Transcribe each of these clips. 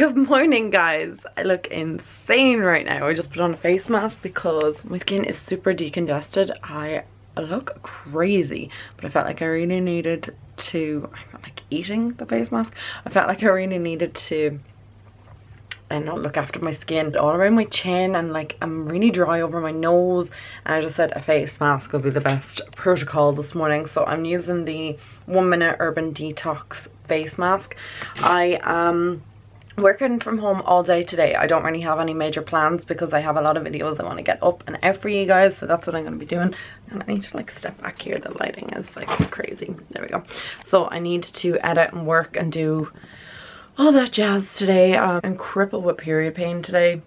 Good morning, guys. I look insane right now. I just put on a face mask because my skin is super decongested. I look crazy, but I felt like I really needed to, I'm not like eating the face mask. I felt like I really needed to not look after my skin all around my chin, and like I'm really dry over my nose, and I just said a face mask would be the best protocol this morning. So I'm using the 1 Minute Urban Detox face mask. I am working from home all day today. I don't really have any major plans because I have a lot of videos I want to get up and out for you guys, so that's what I'm going to be doing. And I need to like step back here, the lighting is like crazy. There we go. So I need to edit and work and do all that jazz today. I'm crippled with period pain today.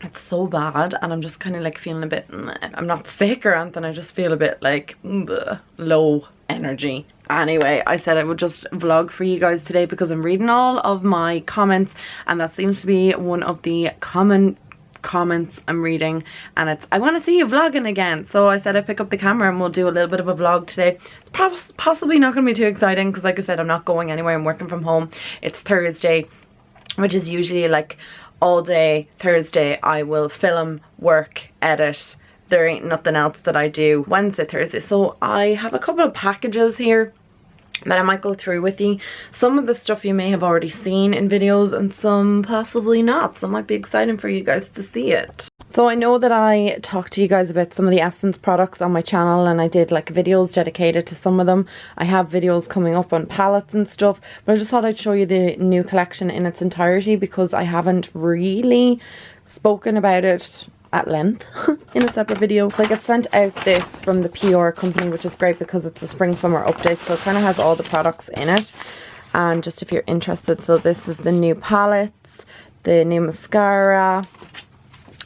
It's so bad, and I'm just kind of like feeling a bit, I'm not sick or anything, I just feel a bit like low energy. Anyway, I said I would just vlog for you guys today because I'm reading all of my comments, and that seems to be one of the common comments I'm reading, and it's, I want to see you vlogging again. So I said I'd pick up the camera and we'll do a little bit of a vlog today. Possibly not going to be too exciting because, like I said, I'm not going anywhere. I'm working from home. It's Thursday, which is usually like all day Thursday. I will film, work, edit. There ain't nothing else that I do Wednesday, Thursday. So I have a couple of packages here that I might go through with you. Some of the stuff you may have already seen in videos, and some possibly not, so it might be exciting for you guys to see it. So I know that I talked to you guys about some of the Essence products on my channel, and I did like videos dedicated to some of them. I have videos coming up on palettes and stuff, but I just thought I'd show you the new collection in its entirety because I haven't really spoken about it at length in a separate video. So I get sent out this from the PR company, which is great because it's a spring summer update, so it kind of has all the products in it. And just if you're interested, so this is the new palettes, the new mascara,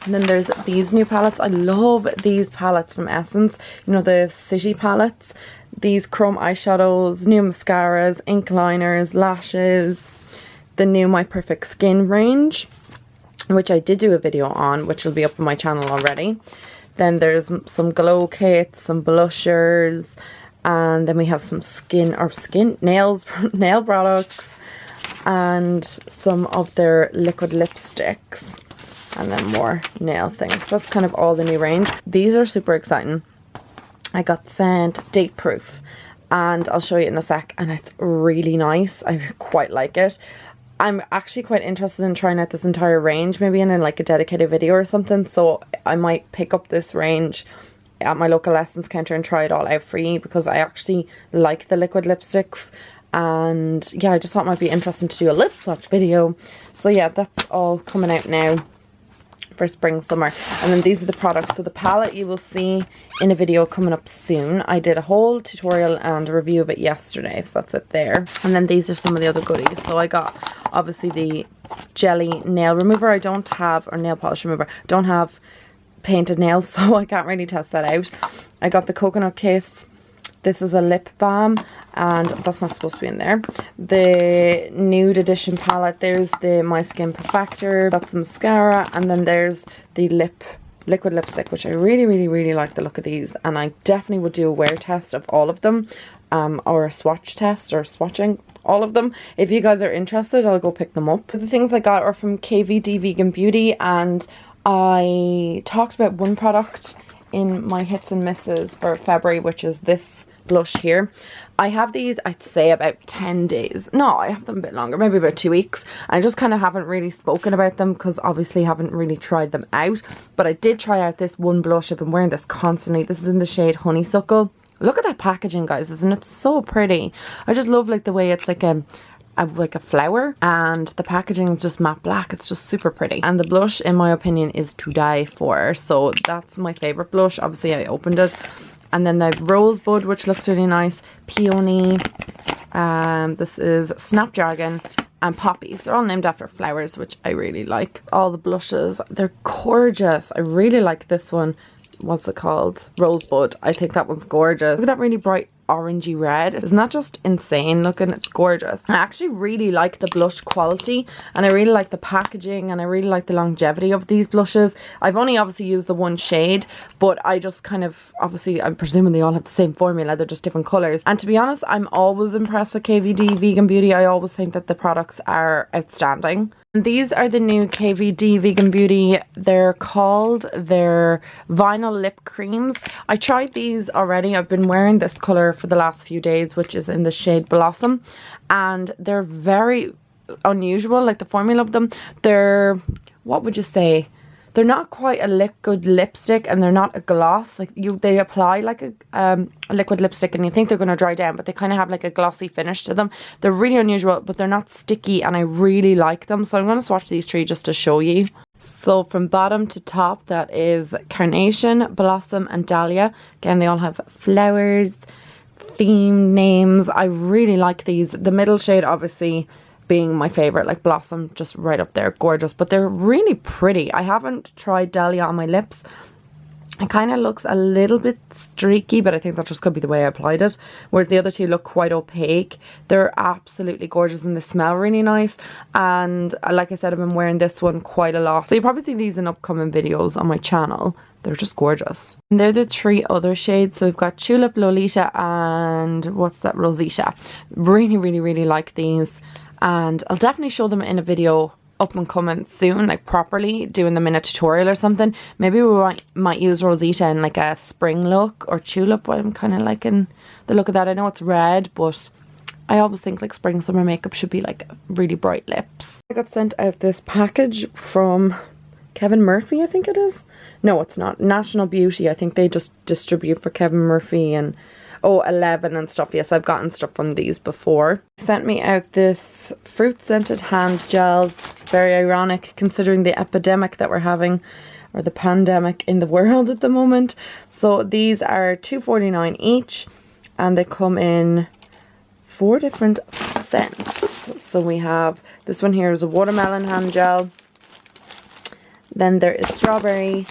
and then there's these new palettes. I love these palettes from Essence, you know, the city palettes. These chrome eyeshadows, new mascaras, ink liners, lashes, the new My Perfect Skin range, which I did do a video on, which will be up on my channel already. Then there's some glow kits, some blushers, and then we have some nail products, and some of their liquid lipsticks, and then more nail things. So that's kind of all the new range. These are super exciting. I got sent Date Proof, and I'll show you in a sec, and it's really nice. I quite like it. I'm actually quite interested in trying out this entire range, maybe in like a dedicated video or something, so I might pick up this range at my local Essence counter and try it all out for you because I actually like the liquid lipsticks, and yeah, I just thought it might be interesting to do a lip swatch video. So yeah, that's all coming out now for spring summer. And then these are the products. So the palette you will see in a video coming up soon. I did a whole tutorial and a review of it yesterday, so that's it there. And then these are some of the other goodies. So I got obviously the jelly nail remover. I don't have, or nail polish remover, don't have painted nails, so I can't really test that out. I got the coconut kiss. This is a lip balm, and that's not supposed to be in there. The nude edition palette, there's the My Skin Perfector, that's the mascara, and then there's the liquid lipstick, which I really like the look of these, and I definitely would do a wear test of all of them, or a swatch test, or swatching all of them. If you guys are interested, I'll go pick them up. The things I got are from KVD Vegan Beauty, and I talked about one product in my hits and misses for February, which is this blush here. I have these, I'd say, about 10 days. No, I have them a bit longer, maybe about 2 weeks. I just kind of haven't really spoken about them because obviously haven't really tried them out. But I did try out this one blush. I've been wearing this constantly. This is in the shade Honeysuckle. Look at that packaging, guys. Isn't it so pretty? I just love like the way it's like a flower, and the packaging is just matte black. It's just super pretty, and the blush in my opinion is to die for. So that's my favorite blush. Obviously I opened it. And then the Rosebud, which looks really nice, Peony, this is Snapdragon, and Poppies. They're all named after flowers, which I really like. All the blushes, they're gorgeous. I really like this one. What's it called? Rosebud. I think that one's gorgeous. Look at that really bright orangey red. Isn't that just insane looking? It's gorgeous. I actually really like the blush quality, and I really like the packaging, and I really like the longevity of these blushes. I've only obviously used the one shade, but I just kind of, obviously I'm presuming they all have the same formula, they're just different colours. And to be honest, I'm always impressed with KVD Vegan Beauty. I always think that the products are outstanding. These are the new KVD Vegan Beauty. They're called their Vinyl Lip Creams. I tried these already. I've been wearing this colour for the last few days, which is in the shade Blossom. And they're very unusual, like the formula of them. They're, what would you say? They're not quite a liquid lipstick, and they're not a gloss. Like they apply like a liquid lipstick and you think they're going to dry down, but they kind of have like a glossy finish to them. They're really unusual, but they're not sticky, and I really like them. So I'm going to swatch these three just to show you. So from bottom to top, that is Carnation, Blossom and Dahlia. Again, they all have flowers, theme names. I really like these. The middle shade obviously being my favorite, like Blossom, just right up there, gorgeous. But they're really pretty. I haven't tried Dahlia on my lips. It kind of looks a little bit streaky, but I think that just could be the way I applied it. Whereas the other two look quite opaque. They're absolutely gorgeous, and they smell really nice. And like I said, I've been wearing this one quite a lot. So you'll probably see these in upcoming videos on my channel. They're just gorgeous. And they're the three other shades. So we've got Tulip, Lolita, and what's that, Rosita. Really, really, really like these. And I'll definitely show them in a video up and coming soon, like properly, doing them in a tutorial or something. Maybe we might use Rosita in like a spring look, or Tulip. I'm kind of liking the look of that. I know it's red, but I always think like spring summer makeup should be like really bright lips. I got sent out this package from Kevin Murphy, I think it is. No, it's not. National Beauty. I think they just distribute for Kevin Murphy and 11 and stuff. Yes, I've gotten stuff from these before. Sent me out this fruit scented hand gels. Very ironic considering the epidemic that we're having, or the pandemic in the world at the moment. So these are $2.49 each, and they come in 4 different scents. So we have this one here is a watermelon hand gel. Then there is strawberry,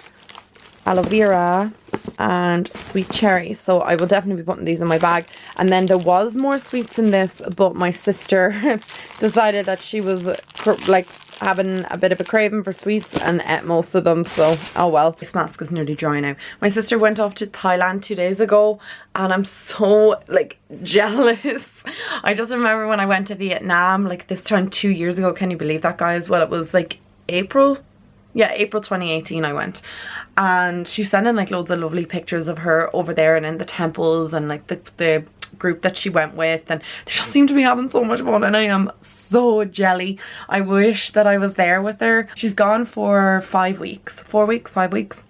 aloe vera, and sweet cherry. So I will definitely be putting these in my bag. And then there was more sweets in this, but my sister decided that she was like having a bit of a craving for sweets and ate most of them. So oh well. This mask is nearly dry now. My sister went off to Thailand 2 days ago, and I'm so like jealous. I just remember when I went to Vietnam like this time 2 years ago. Can you believe that, guys? Well, it was like April 2018 I went, and she's sending like loads of lovely pictures of her over there and in the temples and like the group that she went with, and they just seem to be having so much fun, and I am so jelly. I wish that I was there with her. She's gone for 5 weeks, 4 weeks, 5 weeks.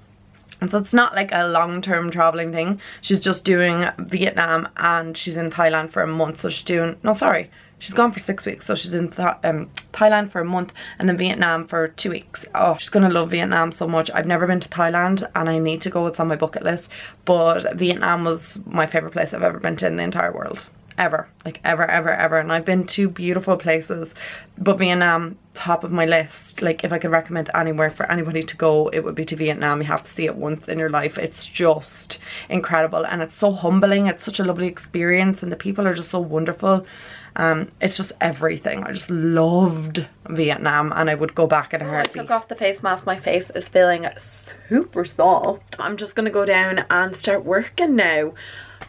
And so it's not like a long-term traveling thing. She's just doing Vietnam, and she's in Thailand for a month. So she's doing, no sorry, she's gone for 6 weeks. So she's in Thailand for a month, and then Vietnam for 2 weeks. Oh, she's gonna love Vietnam so much. I've never been to Thailand, and I need to go. It's on my bucket list. But Vietnam was my favorite place I've ever been to in the entire world. Ever. Like ever. And I've been to beautiful places, but Vietnam, top of my list. Like if I could recommend anywhere for anybody to go, it would be to Vietnam. You have to see it once in your life. It's just incredible, and it's so humbling. It's such a lovely experience, and the people are just so wonderful. It's just everything. I just loved Vietnam, and I would go back in a heartbeat. I took off the face mask. My face is feeling super soft. I'm just gonna go down and start working now.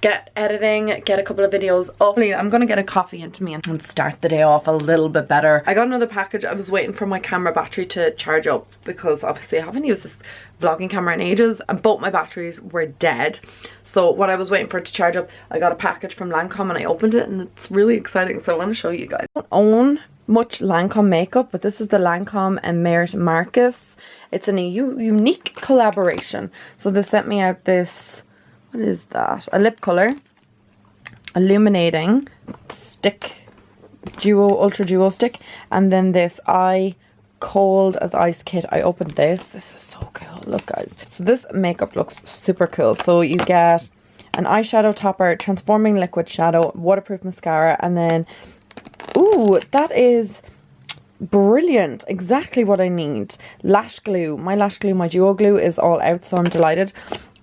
Get editing, get a couple of videos up. I'm gonna get a coffee into me and start the day off a little bit better. I got another package. I was waiting for my camera battery to charge up because obviously I haven't used this vlogging camera in ages, and both my batteries were dead. So what I was waiting for it to charge up, I got a package from Lancome, and I opened it, and it's really exciting. So I want to show you guys. I don't own much Lancome makeup, but this is the Lancome and Merit Marcus. It's in a unique collaboration. So they sent me out this, what is that? A lip color, illuminating stick, ultra duo stick, and then this eye cold as ice kit. I opened this. This is so cool. Look, guys. So this makeup looks super cool. So you get an eyeshadow topper, transforming liquid shadow, waterproof mascara, and then, ooh, that is brilliant. Exactly what I need. Lash glue. My lash glue, my duo glue is all out, so I'm delighted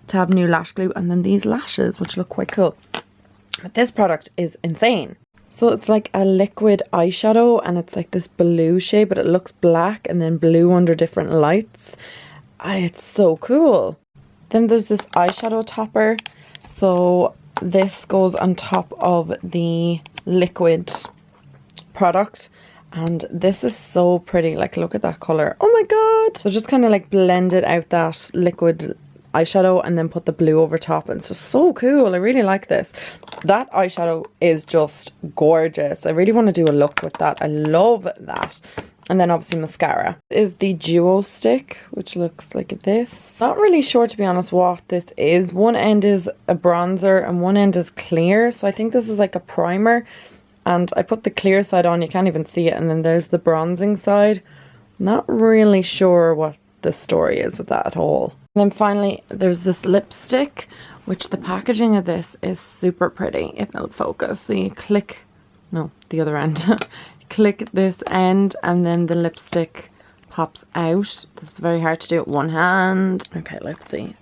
to have new lash glue. And then these lashes, which look quite cool. But this product is insane. So it's like a liquid eyeshadow and it's like this blue shade, but it looks black and then blue under different lights. It's so cool. Then there's this eyeshadow topper. So this goes on top of the liquid product. And this is so pretty. Like, look at that colour. Oh my god. So just kind of like blended out that liquid eyeshadow and then put the blue over top, and it's just so cool. I really like this. That eyeshadow is just gorgeous. I really want to do a look with that. I love that. And then obviously mascara is the duo stick, which looks like this. Not really sure, to be honest, what this is. One end is a bronzer and one end is clear, so I think this is like a primer. And I put the clear side on, you can't even see it, and then there's the bronzing side. Not really sure what the story is with that at all. And then finally, there's this lipstick, which the packaging of this is super pretty, if it'll focus. So you click, no, the other end. Click this end and then the lipstick pops out. This is very hard to do with one hand. Okay, let's see.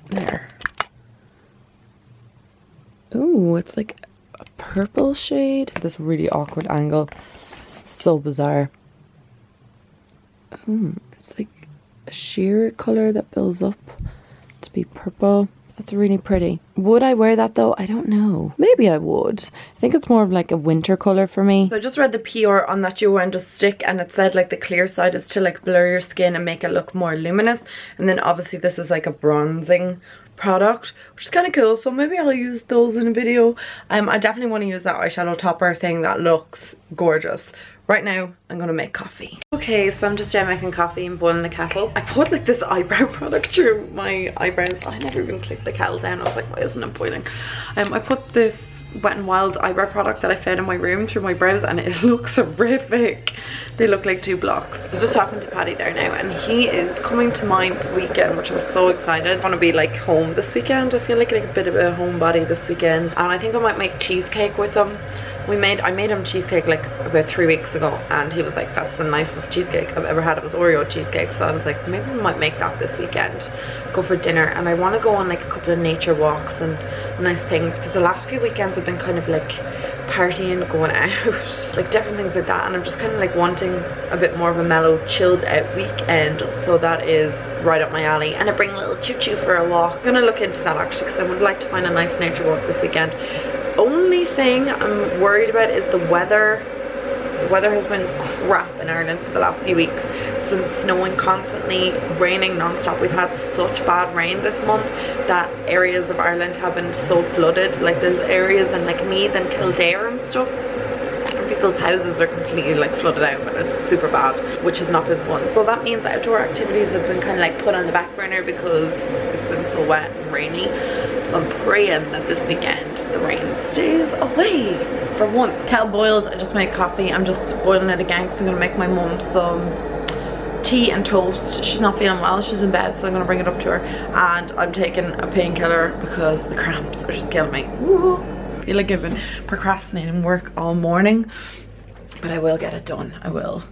There. Ooh, it's like a purple shade. This really awkward angle. So bizarre. It's like a sheer colour that builds up to be purple. That's really pretty. Would I wear that though? I don't know. Maybe I would. I think it's more of like a winter colour for me. So I just read the PR on that duo end stick, and it said like the clear side is to like blur your skin and make it look more luminous. And then obviously this is like a bronzing product, which is kind of cool. So maybe I'll use those in a video. I definitely want to use that eyeshadow topper thing. That looks gorgeous. Right now, I'm gonna make coffee. Okay, so I'm just making coffee and boiling the kettle. I put like this eyebrow product through my eyebrows. I never even clicked the kettle down. I was like, why isn't it boiling? I put this Wet n Wild eyebrow product that I found in my room through my brows, and it looks horrific. They look like 2 blocks. I was just talking to Paddy there now, and he is coming to mine for the weekend, which I'm so excited. I want to be like home this weekend. I feel like a bit of a homebody this weekend, and I think I might make cheesecake with him. I made him cheesecake like about 3 weeks ago, and he was like, that's the nicest cheesecake I've ever had. It was Oreo cheesecake. So I was like, maybe we might make that this weekend, go for dinner. And I want to go on like a couple of nature walks and nice things, because the last few weekends have been kind of like partying, going out, like different things like that, and I'm just kind of like wanting a bit more of a mellow, chilled out weekend. So that is right up my alley. And I bring a little choo-choo for a walk. I'm gonna look into that actually, because I would like to find a nice nature walk this weekend. Only thing I'm worried about is the weather. The weather has been crap in Ireland for the last few weeks. It's been snowing constantly, raining non-stop. We've had such bad rain this month that areas of Ireland have been so flooded. Like there's areas in like Meath and Kildare and stuff, and people's houses are completely like flooded out, and it's super bad, which has not been fun. So that means outdoor activities have been kind of like put on the back burner because it's been so wet and rainy. So I'm praying that this weekend the rain stays away for one. Kettle boiled. I just made coffee. I'm just boiling it again because I'm going to make my mum some tea and toast. She's not feeling well. She's in bed, so I'm going to bring it up to her. And I'm taking a painkiller because the cramps are just killing me. Woo! I feel like I've been procrastinating work all morning, but I will get it done. I will.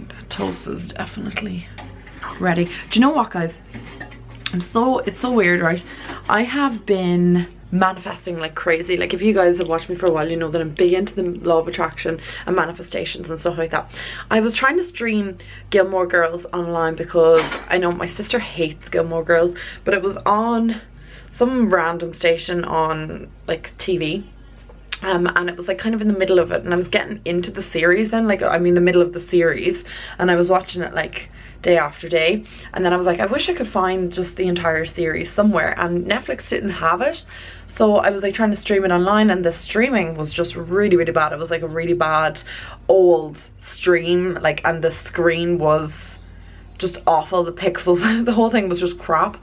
That toast is definitely ready. Do you know what, guys? It's so weird, right? I have been manifesting like crazy. Like if you guys have watched me for a while, you know that I'm big into the law of attraction and manifestations and stuff like that. I was trying to stream Gilmore Girls online because I know my sister hates Gilmore Girls, but it was on some random station on like TV. And it was like kind of in the middle of it, and I was getting into the series then, like I mean the middle of the series, and I was watching it like day after day, and then I was like, I wish I could find just the entire series somewhere, and Netflix didn't have it. So I was like trying to stream it online, and the streaming was just really bad. It was like a really bad old stream, like, and the screen was just awful, the pixels, the whole thing was just crap.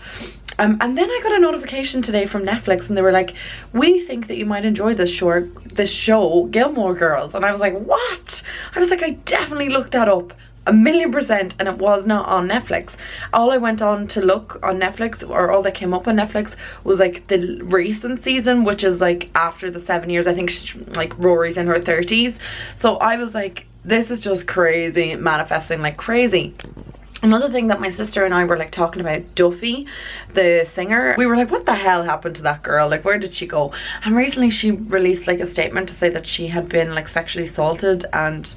And then I got a notification today from Netflix, and they were like, we think that you might enjoy this show Gilmore Girls. And I was like, what? I was like, I definitely looked that up 1,000,000%, and it was not on Netflix. All I went on to look on Netflix, or all that came up on Netflix, was like the recent season, which is like after the 7 years. I think like Rory's in her 30s. So I was like, this is just crazy, manifesting like crazy. Another thing that my sister and I were like talking about, Duffy, the singer, we were like, what the hell happened to that girl? Like, where did she go? And recently she released like a statement to say that she had been like sexually assaulted and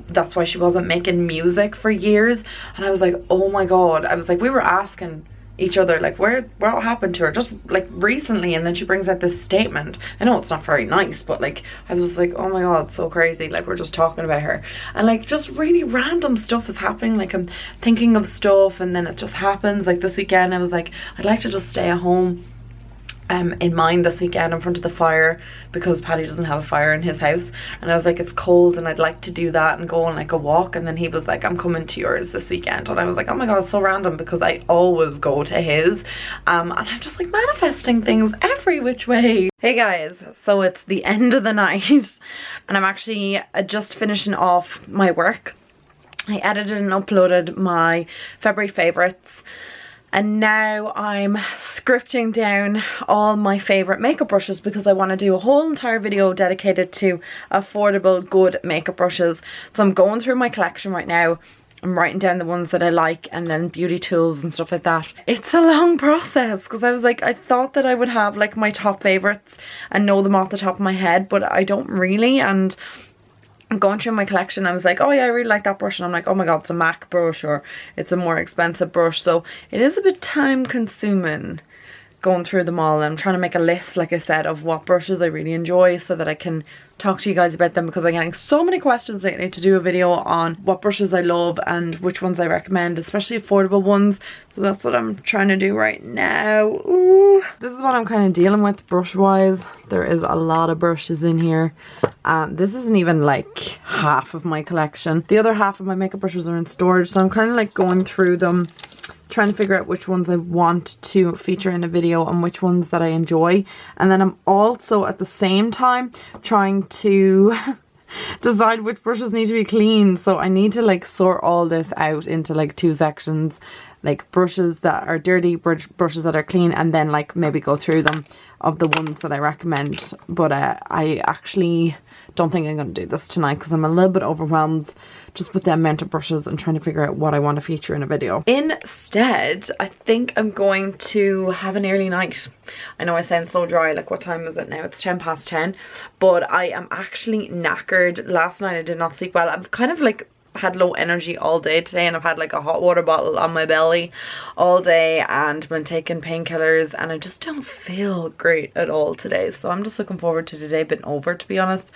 that's why she wasn't making music for years. And I was like, oh my god. I was like, we were asking each other like what happened to her just like recently, and then she brings out this statement. I know it's not very nice, but like I was just like, oh my god, so crazy. Like, we're just talking about her and like just really random stuff is happening. Like, I'm thinking of stuff and then it just happens. Like this weekend I was like, I'd like to just stay at home in mine this weekend in front of the fire, because Paddy doesn't have a fire in his house, and I was like, it's cold and I'd like to do that and go on like a walk. And then he was like, I'm coming to yours this weekend, and I was like, oh my god, it's so random, because I always go to his, and I'm just like manifesting things every which way. Hey guys, so it's the end of the night and I'm actually just finishing off my work. I edited and uploaded my February favorites, and now I'm scripting down all my favorite makeup brushes, because I want to do a whole entire video dedicated to affordable, good makeup brushes. So I'm going through my collection right now. I'm writing down the ones that I like, and then beauty tools and stuff like that. It's a long process, because I was like, I thought that I would have like my top favorites and know them off the top of my head, but I don't really. And going through my collection, I was like, oh yeah, I really like that brush, and I'm like, oh my god, it's a MAC brush or it's a more expensive brush. So it is a bit time consuming going through them all. I'm trying to make a list, like I said, of what brushes I really enjoy so that I can talk to you guys about them, because I'm getting so many questions lately to do a video on what brushes I love and which ones I recommend, especially affordable ones. So that's what I'm trying to do right now. Ooh. This is what I'm kind of dealing with brush wise. There is a lot of brushes in here. This isn't even like half of my collection. The other half of my makeup brushes are in storage, so I'm kind of like going through them, trying to figure out which ones I want to feature in a video and which ones that I enjoy. And then I'm also at the same time trying to decide which brushes need to be cleaned. So I need to like sort all this out into like two sections, like brushes that are dirty, brushes that are clean, and then like maybe go through them of the ones that I recommend. But I actually don't think I'm going to do this tonight, because I'm a little bit overwhelmed just with the amount of brushes and trying to figure out what I want to feature in a video. Instead, I think I'm going to have an early night. I know I sound so dry, like what time is it now? It's 10:10, but I am actually knackered. Last night I did not sleep well. I've kind of like had low energy all day today, and I've had like a hot water bottle on my belly all day and been taking painkillers, and I just don't feel great at all today. So I'm just looking forward to today being over, to be honest.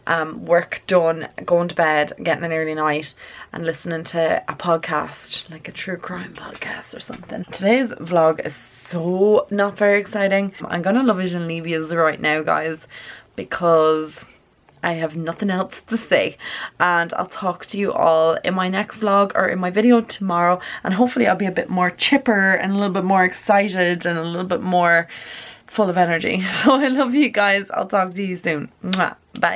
Work done, going to bed, getting an early night and listening to a podcast, like a true crime podcast or something. Today's vlog is so not very exciting. I'm gonna love yous and leave yous right now, guys, because I have nothing else to say, and I'll talk to you all in my next vlog or in my video tomorrow, and hopefully I'll be a bit more chipper and a little bit more excited and a little bit more full of energy. So I love you guys. I'll talk to you soon. Mwah. Bye.